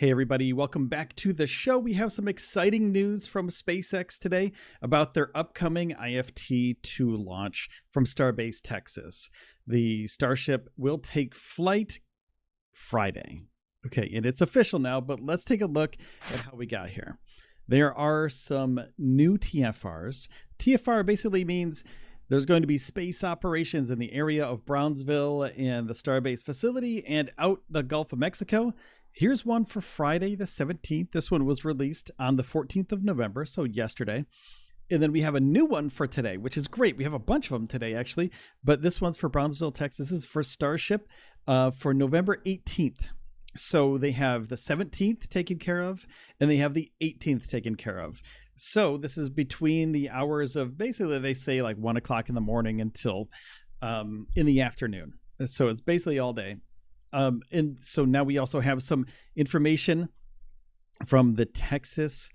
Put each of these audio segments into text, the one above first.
Hey everybody, welcome back to the show. We have some exciting news from SpaceX today about their upcoming IFT-2 launch from Starbase, Texas. The Starship will take flight Friday. Okay, and it's official now, but let's take a look at how we got here. There are some new TFRs. TFR basically means there's going to be space operations in the area of Brownsville and the Starbase facility and out the Gulf of Mexico. Here's one for Friday the 17th. This one was released on the 14th of November, so yesterday. And then we have a new one for today, which is great. We have a bunch of them today, actually. But this one's for Brownsville, Texas. This is for Starship for November 18th. So they have the 17th taken care of, and they have the 18th taken care of. So this is between the hours of, basically, they say like 1 o'clock in the morning until in the afternoon. So it's basically all day. And so now we also have some information from the Texas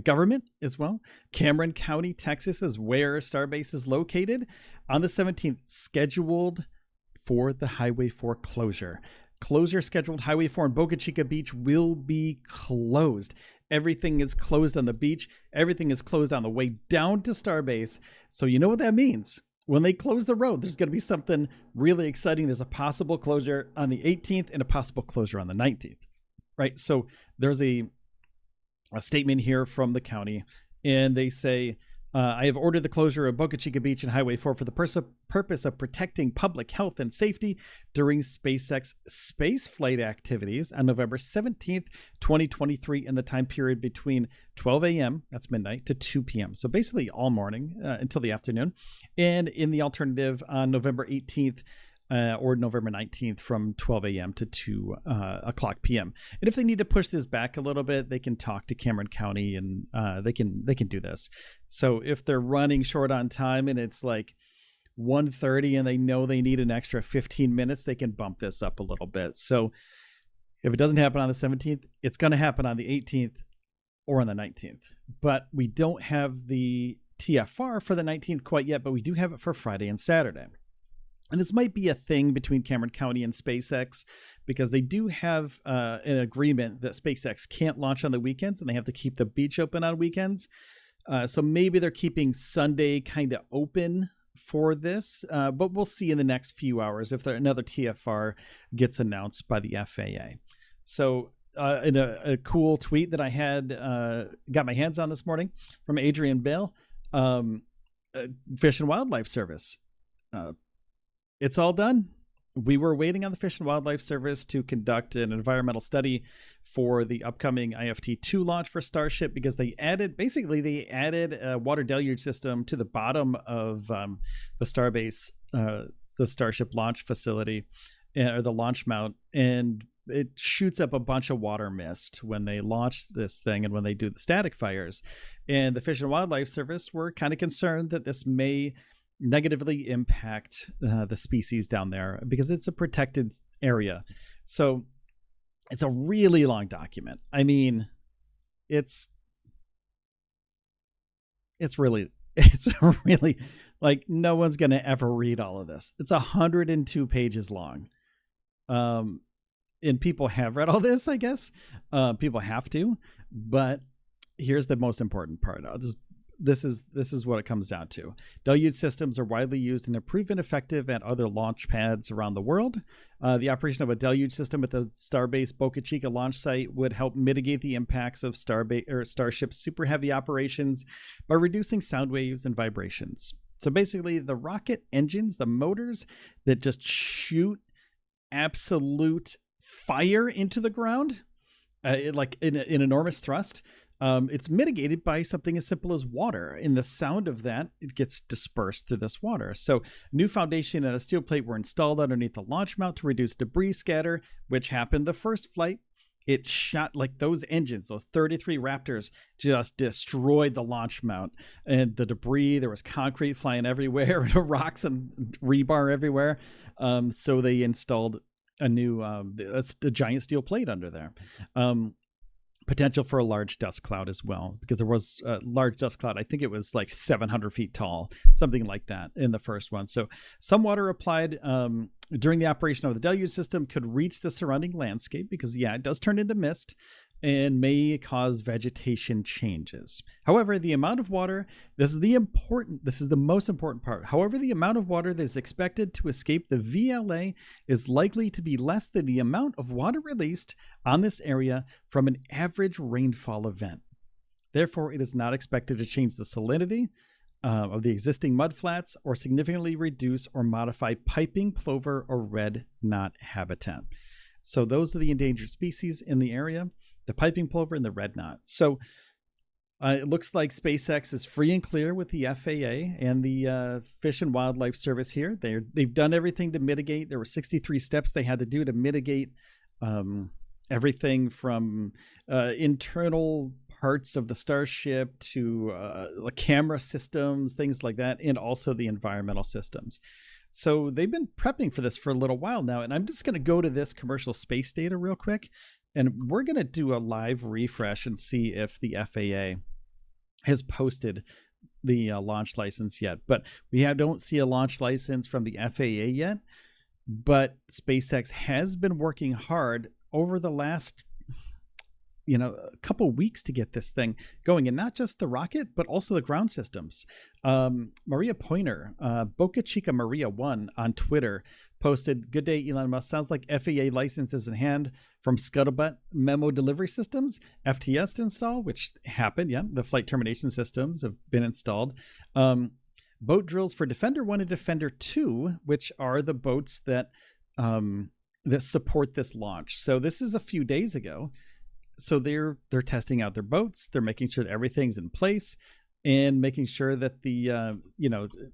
government as well. Cameron County, Texas is where Starbase is located. On the 17th, scheduled for the Highway 4 closure. Closure scheduled. Highway 4 in Boca Chica Beach will be closed. Everything is closed on the beach. Everything is closed on the way down to Starbase. So you know what that means. When they close the road, there's going to be something really exciting. There's a possible closure on the 18th and a possible closure on the 19th, right? So there's a statement here from the county, and they say, I have ordered the closure of Boca Chica Beach and Highway 4 for the purpose of protecting public health and safety during SpaceX space flight activities on November 17th, 2023, in the time period between 12 a.m., that's midnight, to 2 p.m. So basically all morning until the afternoon. And in the alternative on November 18th, or November 19th from 12 a.m. to 2 o'clock p.m. And if they need to push this back a little bit, they can talk to Cameron County and they can do this. So if they're running short on time and it's like 1:30 and they know they need an extra 15 minutes, they can bump this up a little bit. So if it doesn't happen on the 17th, it's going to happen on the 18th or on the 19th. But we don't have the TFR for the 19th quite yet, but we do have it for Friday and Saturday. And this might be a thing between Cameron County and SpaceX because they do have an agreement that SpaceX can't launch on the weekends and they have to keep the beach open on weekends. So maybe they're keeping Sunday kind of open for this, but we'll see in the next few hours if another TFR gets announced by the FAA. So in a cool tweet that I had got my hands on this morning from Adrian Bale, Fish and Wildlife Service. It's all done. We were waiting on the Fish and Wildlife Service to conduct an environmental study for the upcoming IFT-2 launch for Starship because they added a water deluge system to the bottom of the Starbase, the Starship launch facility, or the launch mount, and it shoots up a bunch of water mist when they launch this thing and when they do the static fires. And the Fish and Wildlife Service were kind of concerned that this may negatively impact the species down there because it's a protected area. So it's a really long document. I mean, it's really like no one's going to ever read all of this. It's 102 pages long. And people have read all this, I guess. People have to, but here's the most important part. This is what it comes down to. Deluge systems are widely used and have proven effective at other launch pads around the world. The operation of a deluge system at the Starbase Boca Chica launch site would help mitigate the impacts of Starship's super heavy operations by reducing sound waves and vibrations. So basically, the rocket engines, the motors that just shoot absolute fire into the ground, like in an enormous thrust. It's mitigated by something as simple as water. In the sound of that, it gets dispersed through this water. So new foundation and a steel plate were installed underneath the launch mount to reduce debris scatter, which happened the first flight. It shot like those engines, those 33 Raptors just destroyed the launch mount and the debris. There was concrete flying everywhere, rocks and rebar everywhere. So they installed a new, a giant steel plate under there. Potential for a large dust cloud as well, because there was a large dust cloud. I think it was like 700 feet tall, something like that in the first one. So some water applied during the operation of the deluge system could reach the surrounding landscape because, yeah, it does turn into mist. and may cause vegetation changes. However, the amount of water, this is the most important part. However, the amount of water that is expected to escape the VLA is likely to be less than the amount of water released on this area from an average rainfall event. Therefore, it is not expected to change the salinity of the existing mudflats or significantly reduce or modify piping plover or red knot habitat. So those are the endangered species in the area, the piping plover and the red knot. So it looks like SpaceX is free and clear with the FAA and the Fish and Wildlife Service here. They've done everything to mitigate. There were 63 steps they had to do to mitigate everything from internal parts of the Starship to the camera systems, things like that, and also the environmental systems. So they've been prepping for this for a little while now, and I'm just going to go to this commercial space data real quick, and we're going to do a live refresh and see if the FAA has posted the launch license yet. But we don't see a launch license from the FAA yet, but SpaceX has been working hard over the last a couple weeks to get this thing going, and not just the rocket, but also the ground systems. Maria Pointer, Boca Chica Maria 1 on Twitter posted, "Good day, Elon Musk. Sounds like FAA licenses in hand from Scuttlebutt Memo Delivery Systems, FTS install," which happened. Yeah, the flight termination systems have been installed. Boat drills for Defender 1 and Defender 2, which are the boats that support this launch. So this is a few days ago. So they're testing out their boats. They're making sure that everything's in place and making sure that the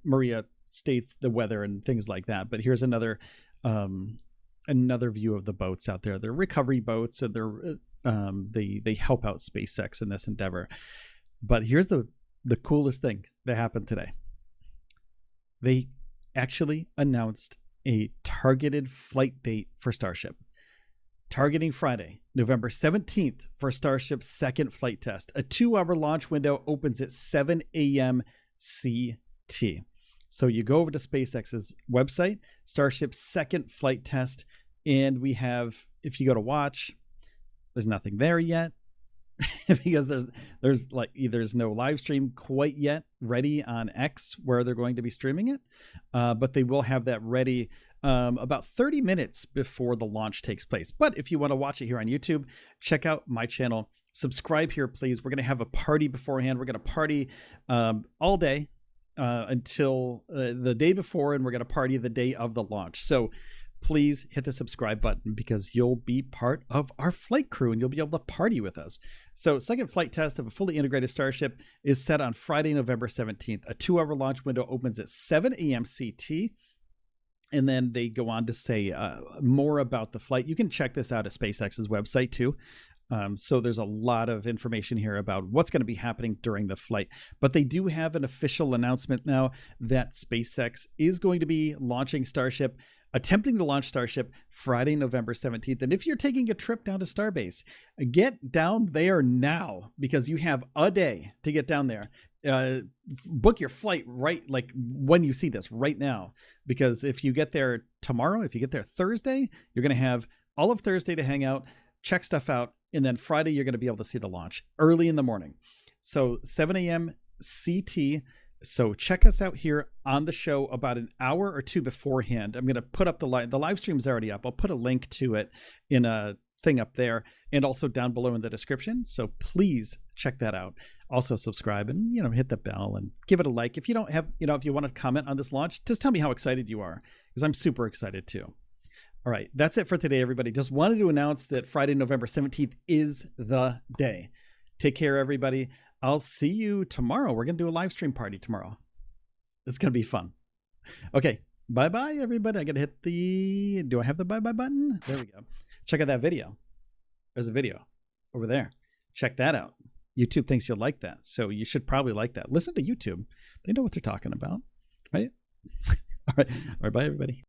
Maria states the weather and things like that. But here's another view of the boats out there. They're recovery boats, and they help out SpaceX in this endeavor. But here's the coolest thing that happened today. They actually announced a targeted flight date for Starship. Targeting Friday, November 17th for Starship's second flight test. A 2-hour launch window opens at 7 a.m. CT. So you go over to SpaceX's website, Starship's second flight test, and we have, if you go to watch, there's nothing there yet because there's no live stream quite yet ready on X where they're going to be streaming it, but they will have that ready about 30 minutes before the launch takes place. But if you want to watch it here on YouTube, check out my channel. Subscribe here, please. We're going to have a party beforehand. We're going to party all day until the day before, and we're going to party the day of the launch. So please hit the subscribe button because you'll be part of our flight crew and you'll be able to party with us. So second flight test of a fully integrated Starship is set on Friday, November 17th. A 2-hour launch window opens at 7 a.m. CT. And then they go on to say more about the flight. You can check this out at SpaceX's website too. So there's a lot of information here about what's going to be happening during the flight. But they do have an official announcement now that SpaceX is going to be launching Starship, attempting to launch Starship Friday, November 17th. And if you're taking a trip down to Starbase, get down there now because you have a day to get down there. Book your flight right like when you see this right now, because if you get there tomorrow, if you get there Thursday, you're going to have all of Thursday to hang out, check stuff out, and then Friday you're going to be able to see the launch early in the morning. So 7 a.m. CT. So check us out here on the show about an hour or two beforehand. I'm going to put up the live stream's already up. I'll put a link to it in a thing up there and also down below in the description. So please check that out. Also subscribe and, hit the bell and give it a like. If you don't have, if you want to comment on this launch, just tell me how excited you are because I'm super excited too. All right. That's it for today, everybody. Just wanted to announce that Friday, November 17th is the day. Take care, everybody. I'll see you tomorrow. We're going to do a live stream party tomorrow. It's going to be fun. Okay. Bye-bye, everybody. I got to hit do I have the bye-bye button? There we go. Check out that video. There's a video over there. Check that out. YouTube thinks you'll like that. So you should probably like that. Listen to YouTube. They know what they're talking about, right? All right. Bye, everybody.